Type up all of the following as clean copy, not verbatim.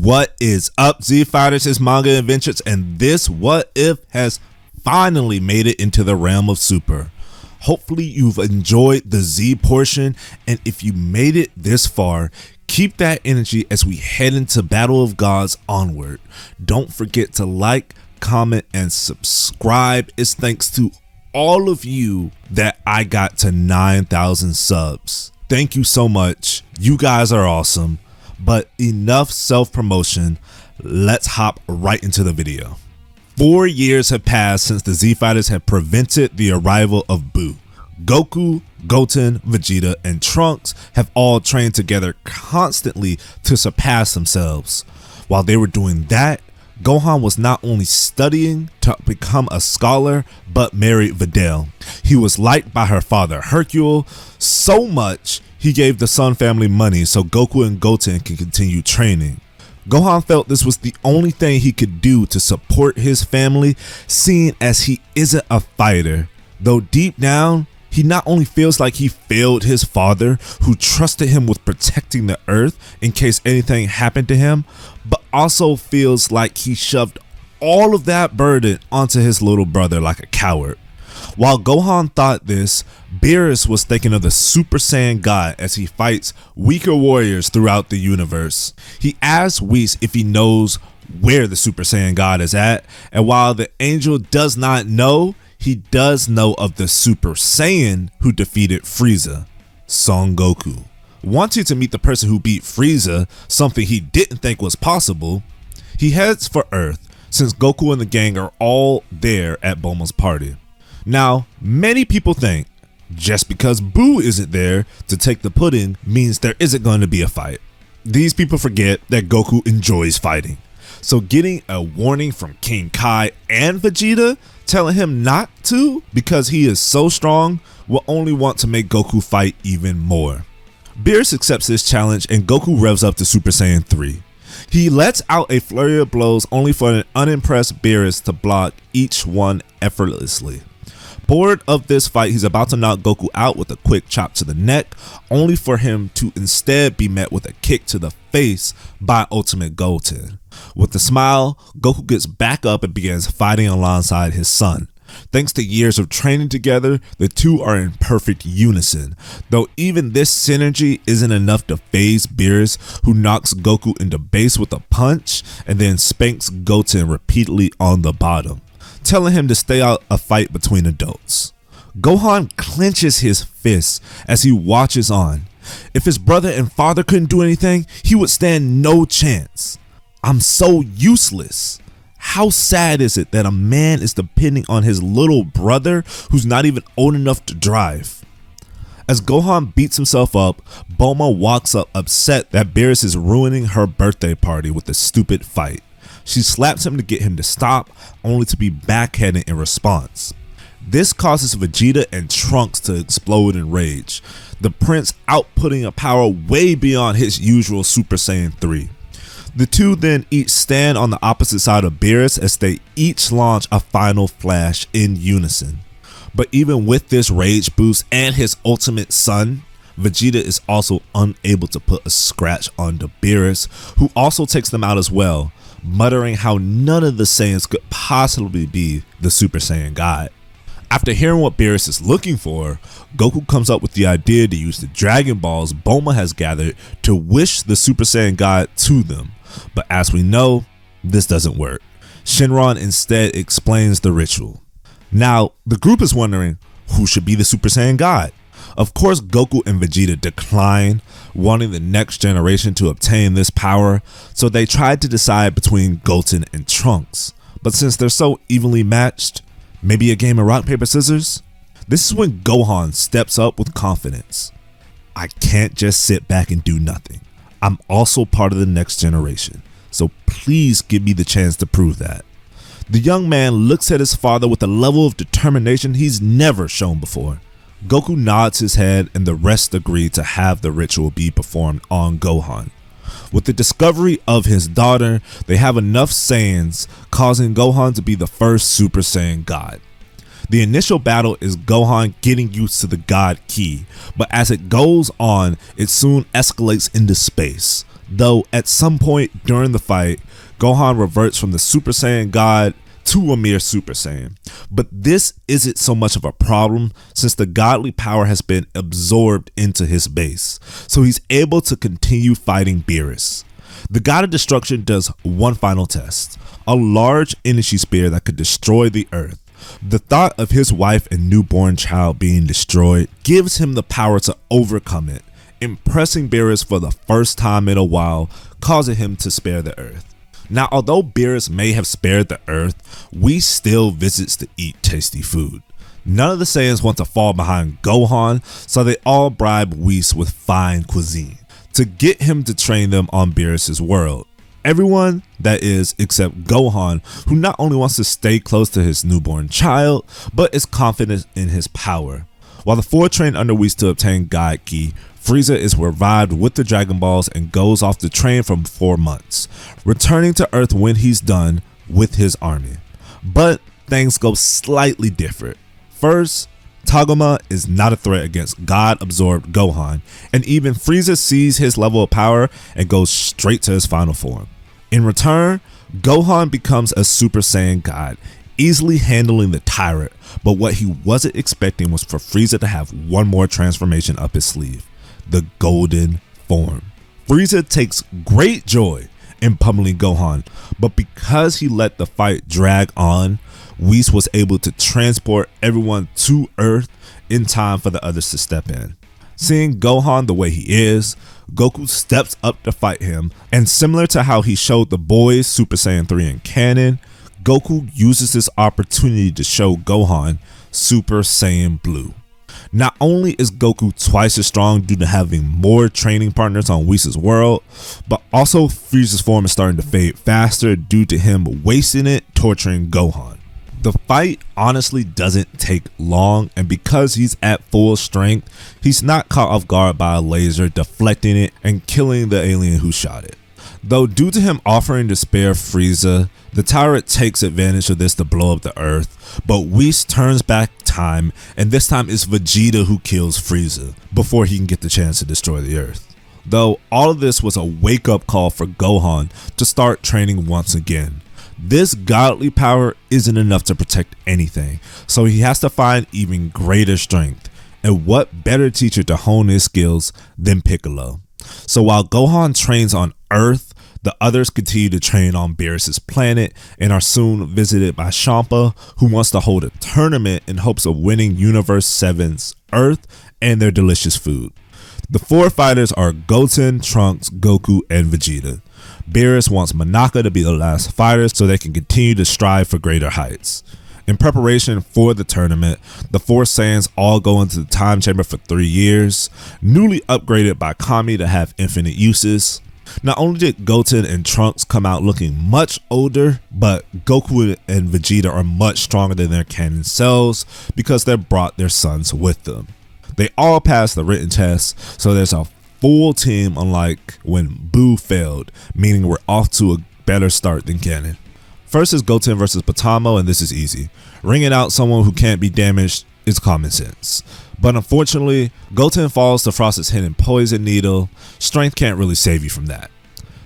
What is up, Z Fighters? It's Manga Adventures, and this What If has finally made it into the realm of Super. Hopefully you've enjoyed the Z portion, and if you made it this far, keep that energy as we head into Battle of Gods onward. Don't forget to like, comment, and subscribe. It's thanks to all of you that I got to 9,000 subs. Thank you so much. You guys are awesome. But enough self-promotion, let's hop right into the video. 4 years have passed since the Z Fighters have prevented the arrival of Buu. Goku, Goten, Vegeta, and Trunks have all trained together constantly to surpass themselves. While they were doing that, Gohan was not only studying to become a scholar, but married Videl. He was liked by her father Hercule so much he gave the Sun family money so Goku and Goten can continue training. Gohan felt this was the only thing he could do to support his family, seeing as he isn't a fighter, though deep down, he not only feels like he failed his father, who trusted him with protecting the earth in case anything happened to him, but also feels like he shoved all of that burden onto his little brother like a coward. While Gohan thought this, Beerus was thinking of the Super Saiyan God as he fights weaker warriors throughout the universe. He asks Whis if he knows where the Super Saiyan God is at, and while the angel does not know, he does know of the Super Saiyan who defeated Frieza, Son Goku. Wanting to meet the person who beat Frieza, something he didn't think was possible, he heads for Earth since Goku and the gang are all there at Bulma's party. Now, many people think just because Buu isn't there to take the pudding means there isn't going to be a fight. These people forget that Goku enjoys fighting. So getting a warning from King Kai and Vegeta telling him not to because he is so strong will only want to make Goku fight even more. Beerus accepts this challenge and Goku revs up to Super Saiyan 3. He lets out a flurry of blows only for an unimpressed Beerus to block each one effortlessly. Bored of this fight, he's about to knock Goku out with a quick chop to the neck, only for him to instead be met with a kick to the face by Ultimate Goten. With a smile, Goku gets back up and begins fighting alongside his son. Thanks to years of training together, the two are in perfect unison, though even this synergy isn't enough to faze Beerus, who knocks Goku into base with a punch and then spanks Goten repeatedly on the bottom, telling him to stay out a fight between adults. Gohan clenches his fists as he watches on. If his brother and father couldn't do anything, he would stand no chance. I'm so useless. How sad is it that a man is depending on his little brother who's not even old enough to drive? As Gohan beats himself up, Bulma walks up upset that Beerus is ruining her birthday party with a stupid fight. She slaps him to get him to stop, only to be backhanded in response. This causes Vegeta and Trunks to explode in rage, the prince outputting a power way beyond his usual Super Saiyan 3. The two then each stand on the opposite side of Beerus as they each launch a final flash in unison. But even with this rage boost and his ultimate son, Vegeta is also unable to put a scratch on Beerus, who also takes them out as well, muttering how none of the Saiyans could possibly be the Super Saiyan God. After hearing what Beerus is looking for, Goku comes up with the idea to use the Dragon Balls Bulma has gathered to wish the Super Saiyan God to them, but as we know, this doesn't work. Shenron instead explains the ritual. Now, the group is wondering who should be the Super Saiyan God. Of course, Goku and Vegeta decline, wanting the next generation to obtain this power, so they tried to decide between Goten and Trunks. But since they're so evenly matched, maybe a game of rock, paper, scissors? This is when Gohan steps up with confidence. I can't just sit back and do nothing. I'm also part of the next generation, so please give me the chance to prove that. The young man looks at his father with a level of determination he's never shown before. Goku nods his head and the rest agree to have the ritual be performed on Gohan. With the discovery of his daughter, they have enough Saiyans, causing Gohan to be the first Super Saiyan God. The initial battle is Gohan getting used to the God Ki, but as it goes on, it soon escalates into space. Though at some point during the fight, Gohan reverts from the Super Saiyan God to a mere Super Saiyan. But this isn't so much of a problem since the godly power has been absorbed into his base, so he's able to continue fighting Beerus. The God of Destruction does one final test, a large energy spear that could destroy the Earth. The thought of his wife and newborn child being destroyed gives him the power to overcome it, impressing Beerus for the first time in a while, causing him to spare the Earth. Now, although Beerus may have spared the Earth, Whis still visits to eat tasty food. None of the Saiyans want to fall behind Gohan, so they all bribe Whis with fine cuisine to get him to train them on Beerus' world. Everyone, that is, except Gohan, who not only wants to stay close to his newborn child, but is confident in his power. While the four train under Whis to obtain God Ki, Frieza is revived with the Dragon Balls and goes off to train for 4 months, returning to Earth when he's done with his army. But things go slightly different. First, Tagoma is not a threat against God-absorbed Gohan, and even Frieza sees his level of power and goes straight to his final form. In return, Gohan becomes a Super Saiyan God, easily handling the tyrant, but what he wasn't expecting was for Frieza to have one more transformation up his sleeve. The golden form. Frieza takes great joy in pummeling Gohan, but because he let the fight drag on, Whis was able to transport everyone to Earth in time for the others to step in. Seeing Gohan the way he is, Goku steps up to fight him, and similar to how he showed the boys Super Saiyan 3 in canon, Goku uses this opportunity to show Gohan Super Saiyan Blue. Not only is Goku twice as strong due to having more training partners on Whis' world, but also Frieza's form is starting to fade faster due to him wasting it torturing Gohan. The fight honestly doesn't take long, and because he's at full strength, he's not caught off guard by a laser, deflecting it and killing the alien who shot it. Though due to him offering to spare Frieza, the tyrant takes advantage of this to blow up the Earth, but Whis turns back time, and this time it's Vegeta who kills Frieza before he can get the chance to destroy the Earth. Though all of this was a wake-up call for Gohan to start training once again. This godly power isn't enough to protect anything, so he has to find even greater strength, and what better teacher to hone his skills than Piccolo. So while Gohan trains on Earth, the others continue to train on Beerus' planet and are soon visited by Champa, who wants to hold a tournament in hopes of winning Universe 7's Earth and their delicious food. The four fighters are Goten, Trunks, Goku, and Vegeta. Beerus wants Monaka to be the last fighter so they can continue to strive for greater heights. In preparation for the tournament, the four Saiyans all go into the time chamber for 3 years, newly upgraded by Kami to have infinite uses. Not only did Goten and Trunks come out looking much older, but Goku and Vegeta are much stronger than their canon selves because they brought their sons with them. They all passed the written test, so there's a full team, unlike when Boo failed, meaning we're off to a better start than canon. First is Goten versus Potamo, and this is easy. Ringing out someone who can't be damaged is common sense. But unfortunately, Goten falls to Frost's hidden poison needle. Strength can't really save you from that.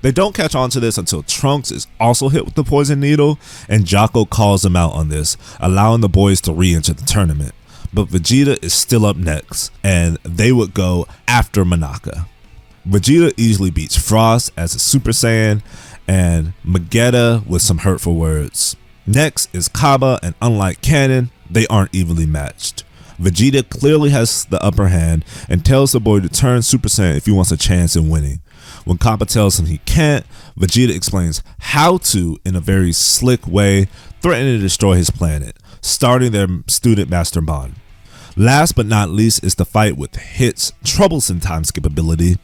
They don't catch on to this until Trunks is also hit with the poison needle, and Jocko calls them out on this, allowing the boys to re-enter the tournament. But Vegeta is still up next, and they would go after Monaka. Vegeta easily beats Frost as a Super Saiyan, and Magetta with some hurtful words. Next is Kaba, and unlike canon, they aren't evenly matched. Vegeta clearly has the upper hand and tells the boy to turn Super Saiyan if he wants a chance in winning. When Kaba tells him he can't, Vegeta explains how to in a very slick way, threatening to destroy his planet, starting their student-master bond. Last but not least is the fight with Hit's troublesome time skip ability.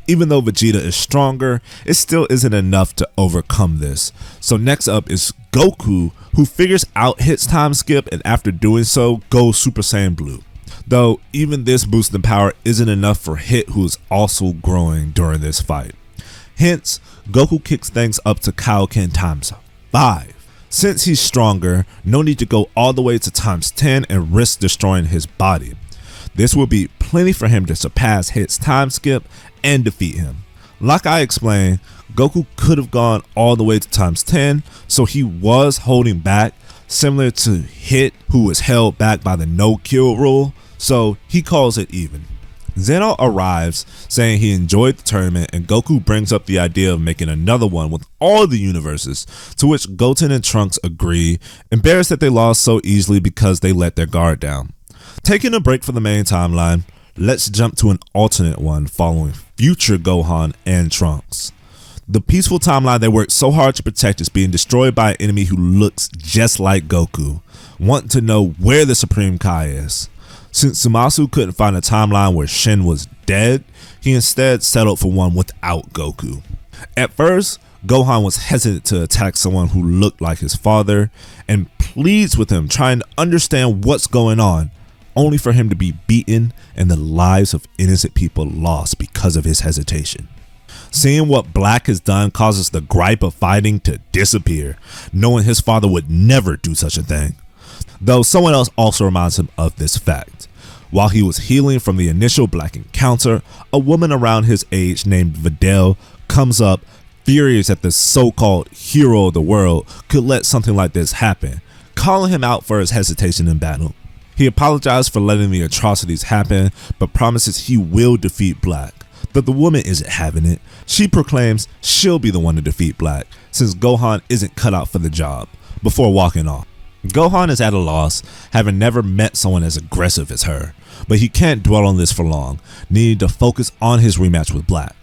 Even though Vegeta is stronger, it still isn't enough to overcome this. So next up is Goku, who figures out Hit's time skip, and after doing so, goes Super Saiyan Blue. Though even this boost in power isn't enough for Hit, who is also growing during this fight. Hence, Goku kicks things up to Kaioken times 5. Since he's stronger, no need to go all the way to times 10 and risk destroying his body. This will be plenty for him to surpass Hit's time skip and defeat him. Like I explained, Goku could have gone all the way to times 10, so he was holding back, similar to Hit, who was held back by the no-kill rule, so he calls it even. Zeno arrives saying he enjoyed the tournament, and Goku brings up the idea of making another one with all the universes, to which Goten and Trunks agree, embarrassed that they lost so easily because they let their guard down. Taking a break from the main timeline, let's jump to an alternate one following future Gohan and Trunks. The peaceful timeline they worked so hard to protect is being destroyed by an enemy who looks just like Goku, wanting to know where the Supreme Kai is. Since Zamasu couldn't find a timeline where Shin was dead, he instead settled for one without Goku. At first, Gohan was hesitant to attack someone who looked like his father and pleads with him, trying to understand what's going on, only for him to be beaten and the lives of innocent people lost because of his hesitation. Seeing what Black has done causes the gripe of fighting to disappear, knowing his father would never do such a thing. Though someone else also reminds him of this fact. While he was healing from the initial Black encounter, a woman around his age named Videl comes up, furious that the so-called hero of the world could let something like this happen, calling him out for his hesitation in battle. He apologized for letting the atrocities happen, but promises he will defeat Black. But the woman isn't having it. She proclaims she'll be the one to defeat Black, since Gohan isn't cut out for the job, before walking off. Gohan is at a loss, having never met someone as aggressive as her, but he can't dwell on this for long, needing to focus on his rematch with Black.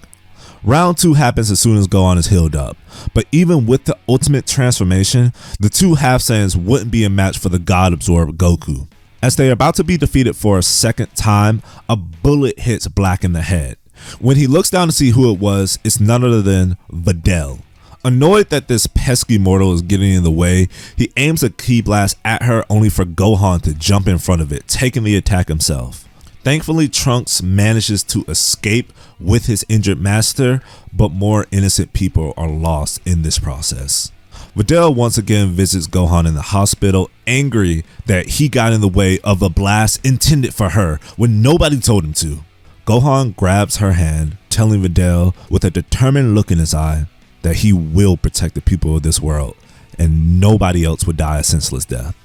Round 2 happens as soon as Gohan is healed up, but even with the ultimate transformation, the two half Saiyans wouldn't be a match for the God-absorbed Goku. As they are about to be defeated for a second time, a bullet hits Black in the head. When he looks down to see who it was, it's none other than Videl. Annoyed that this pesky mortal is getting in the way, he aims a ki blast at her only for Gohan to jump in front of it, taking the attack himself. Thankfully, Trunks manages to escape with his injured master, but more innocent people are lost in this process. Videl once again visits Gohan in the hospital, angry that he got in the way of a blast intended for her when nobody told him to. Gohan grabs her hand, telling Videl with a determined look in his eye that he will protect the people of this world and nobody else would die a senseless death.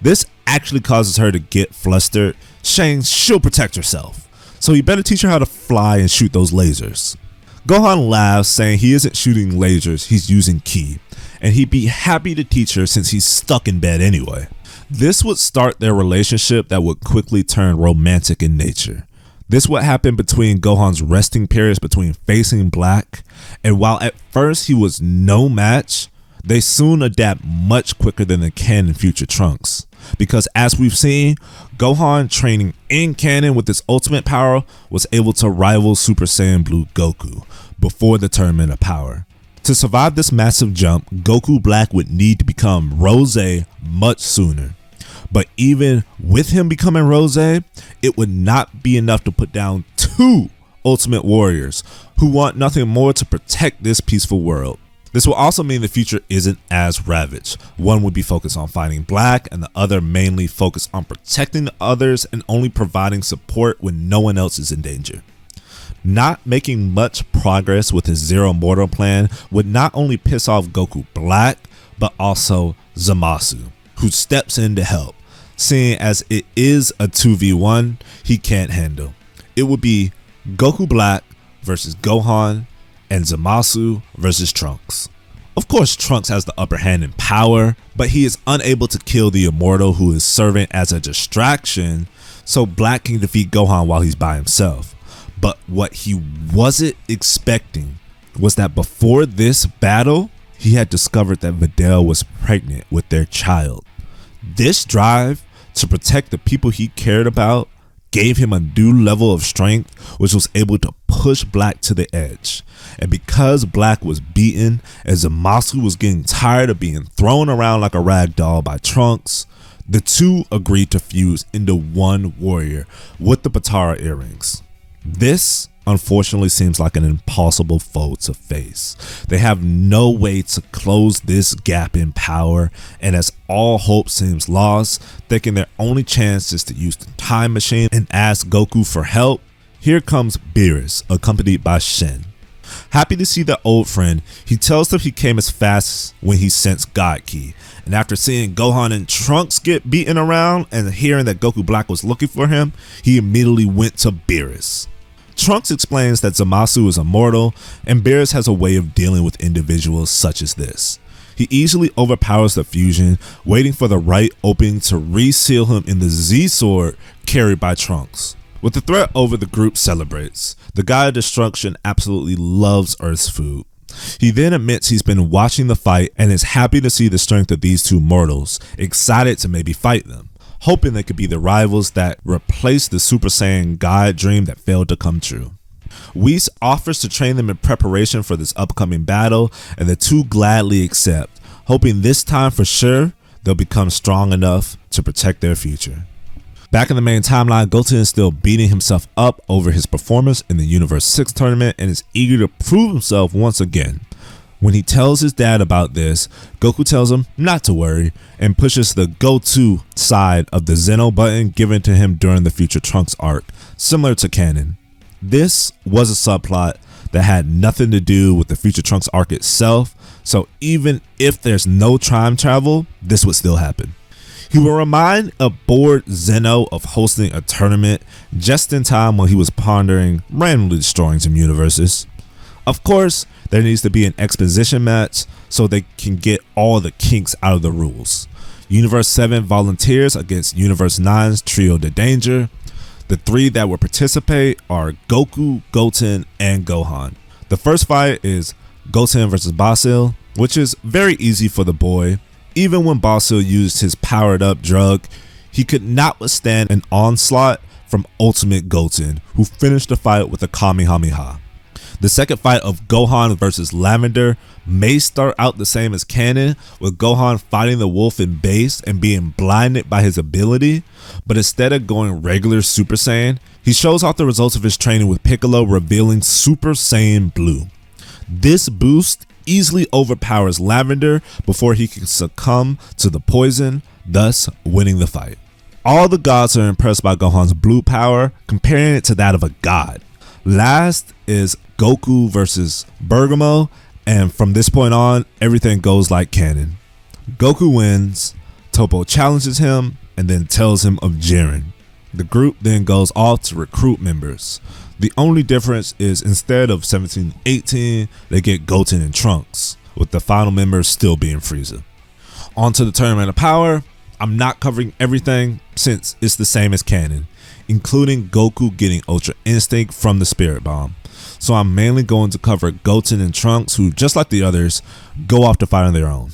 This actually causes her to get flustered, saying she'll protect herself, so he better teach her how to fly and shoot those lasers. Gohan laughs, saying he isn't shooting lasers, he's using ki, and he'd be happy to teach her since he's stuck in bed anyway. This would start their relationship that would quickly turn romantic in nature. This would happen between Gohan's resting periods between facing Black, and while at first he was no match, they soon adapt much quicker than the canon future Trunks. Because as we've seen, Gohan training in canon with his ultimate power was able to rival Super Saiyan Blue Goku before the Tournament of Power. To survive this massive jump, Goku Black would need to become Rose much sooner. But even with him becoming Rose, it would not be enough to put down two Ultimate Warriors who want nothing more to protect this peaceful world. This will also mean the future isn't as ravaged. One would be focused on fighting Black and the other mainly focused on protecting the others and only providing support when no one else is in danger. Not making much progress with his Zero Mortal plan would not only piss off Goku Black, but also Zamasu, who steps in to help, seeing as it is a 2v1 he can't handle. It would be Goku Black versus Gohan and Zamasu versus Trunks. Of course, Trunks has the upper hand in power, but he is unable to kill the Immortal who is serving as a distraction, so Black can defeat Gohan while he's by himself. But what he wasn't expecting was that before this battle, he had discovered that Videl was pregnant with their child. This drive to protect the people he cared about gave him a new level of strength, which was able to push Black to the edge. And because Black was beaten and Zamasu was getting tired of being thrown around like a rag doll by Trunks, the two agreed to fuse into one warrior with the Patara earrings. This unfortunately seems like an impossible foe to face. They have no way to close this gap in power, and as all hope seems lost, thinking their only chance is to use the time machine and ask Goku for help, here comes Beerus, accompanied by Shin. Happy to see the old friend, he tells them he came as fast when he sensed God Ki. And after seeing Gohan and Trunks get beaten around and hearing that Goku Black was looking for him, he immediately went to Beerus. Trunks explains that Zamasu is immortal and Beerus has a way of dealing with individuals such as this. He easily overpowers the fusion, waiting for the right opening to reseal him in the Z-Sword carried by Trunks. With the threat over, the group celebrates. The God of Destruction absolutely loves Earth's food. He then admits he's been watching the fight and is happy to see the strength of these two mortals, excited to maybe fight them, hoping they could be the rivals that replace the Super Saiyan God dream that failed to come true. Whis offers to train them in preparation for this upcoming battle, and the two gladly accept, hoping this time for sure they'll become strong enough to protect their future. Back in the main timeline, Goten is still beating himself up over his performance in the Universe 6 tournament and is eager to prove himself once again. When he tells his dad about this, Goku tells him not to worry and pushes the go to side of the Zeno button given to him during the Future Trunks arc, similar to canon. This was a subplot that had nothing to do with the Future Trunks arc itself, so even if there's no time travel, this would still happen. He will remind a bored Zeno of hosting a tournament just in time while he was pondering randomly destroying some universes. Of course, there needs to be an exposition match so they can get all the kinks out of the rules. Universe 7 volunteers against Universe 9's Trio de Danger. The three that will participate are Goku, Goten, and Gohan. The first fight is Goten versus Basil, which is very easy for the boy. Even when Basil used his powered up drug, he could not withstand an onslaught from Ultimate Goten, who finished the fight with a Kamehameha. The second fight of Gohan versus Lavender may start out the same as canon, with Gohan fighting the wolf in base and being blinded by his ability, but instead of going regular Super Saiyan, he shows off the results of his training with Piccolo, revealing Super Saiyan Blue. This boost easily overpowers Lavender before he can succumb to the poison, thus winning the fight. All the gods are impressed by Gohan's blue power, comparing it to that of a god. Last is Goku versus Bergamo, and from this point on, everything goes like canon. Goku wins, Toppo challenges him, and then tells him of Jiren. The group then goes off to recruit members. The only difference is instead of 17 and 18, they get Goten and Trunks, with the final members still being Frieza. On to the Tournament of Power. I'm not covering everything since it's the same as canon, including Goku getting Ultra Instinct from the Spirit Bomb. So I'm mainly going to cover Goten and Trunks, who, just like the others, go off to fight on their own.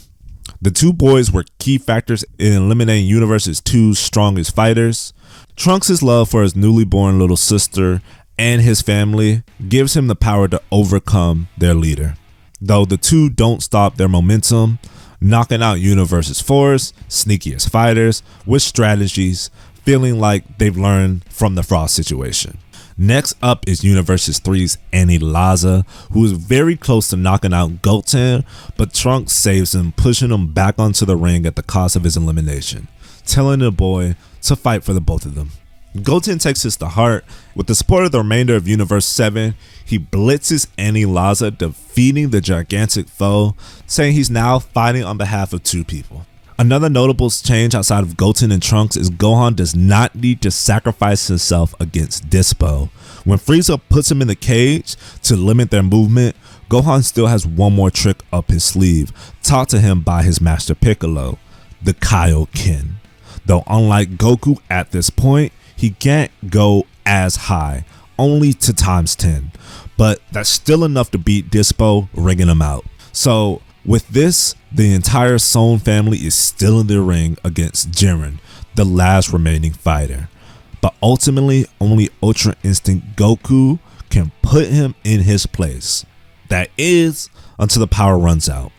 The two boys were key factors in eliminating Universe's two strongest fighters. Trunks' love for his newly born little sister and his family gives him the power to overcome their leader, though the two don't stop their momentum, knocking out Universe's force, sneakiest fighters, with strategies, feeling like they've learned from the Frost situation. Next up is Universe's 3's Annie Laza, who is very close to knocking out Goten, but Trunks saves him, pushing him back onto the ring at the cost of his elimination, telling the boy to fight for the both of them. Goten takes this to heart. With the support of the remainder of Universe 7, he blitzes Annie Laza, defeating the gigantic foe, saying he's now fighting on behalf of two people. Another notable change outside of Goten and Trunks is Gohan does not need to sacrifice himself against Dispo. When Frieza puts him in the cage to limit their movement, Gohan still has one more trick up his sleeve, taught to him by his master Piccolo, the Kaioken. Though unlike Goku at this point, he can't go as high, only to ×10, but that's still enough to beat Dispo, ringing him out. So with this, the entire Son family is still in the ring against Jiren, the last remaining fighter. But ultimately, only Ultra Instinct Goku can put him in his place. That is, until the power runs out.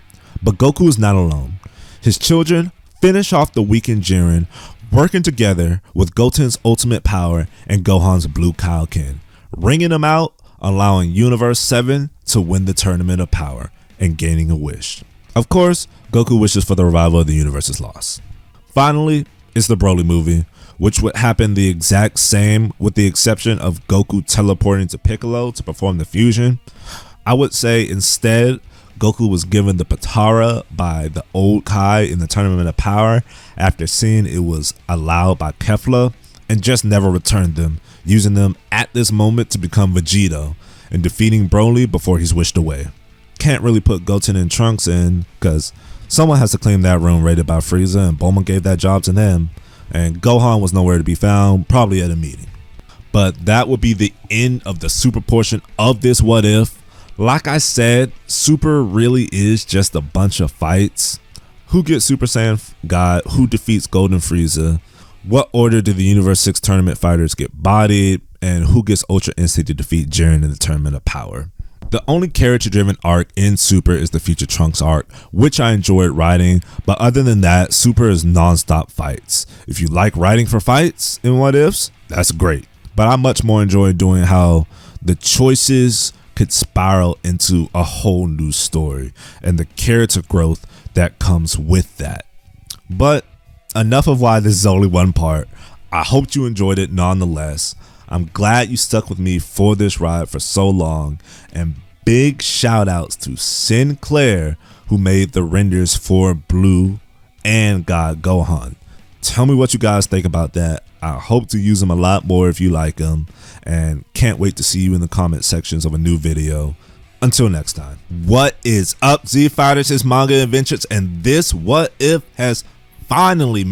But Goku is not alone. His children finish off the weakened Jiren, working together with Goten's ultimate power and Gohan's blue Kaioken, ringing him out, allowing Universe 7 to win the Tournament of Power and gaining a wish. Of course, Goku wishes for the revival of the universe's loss. Finally, it's the Broly movie, which would happen the exact same with the exception of Goku teleporting to Piccolo to perform the fusion. I would say instead, Goku was given the Patara by the old Kai in the Tournament of Power after seeing it was allowed by Kefla, and just never returned them, using them at this moment to become Vegito and defeating Broly before he's wished away. Can't really put Goten and Trunks in because someone has to claim that room rated by Frieza, and Bulma gave that job to them, and Gohan was nowhere to be found, probably at a meeting. But that would be the end of the Super portion of this What If. Like I said, Super really is just a bunch of fights. Who gets Super Saiyan God? Who defeats Golden Frieza? What order do the Universe 6 tournament fighters get bodied? And who gets Ultra Instinct to defeat Jiren in the Tournament of Power? The only character-driven arc in Super is the Future Trunks arc, which I enjoyed writing, but other than that, Super is non-stop fights. If you like writing for fights in What Ifs, that's great. But I much more enjoy doing how the choices could spiral into a whole new story and the character growth that comes with that. But enough of why this is only one part. I hope you enjoyed it nonetheless. I'm glad you stuck with me for this ride for so long, and big shout outs to Sinclair who made the renders for Blue and God Gohan. Tell me what you guys think about that. I hope to use them a lot more if you like them, and can't wait to see you in the comment sections of a new video. Until next time. What is up, Z Fighters? It's Manga Adventures, and this What If has finally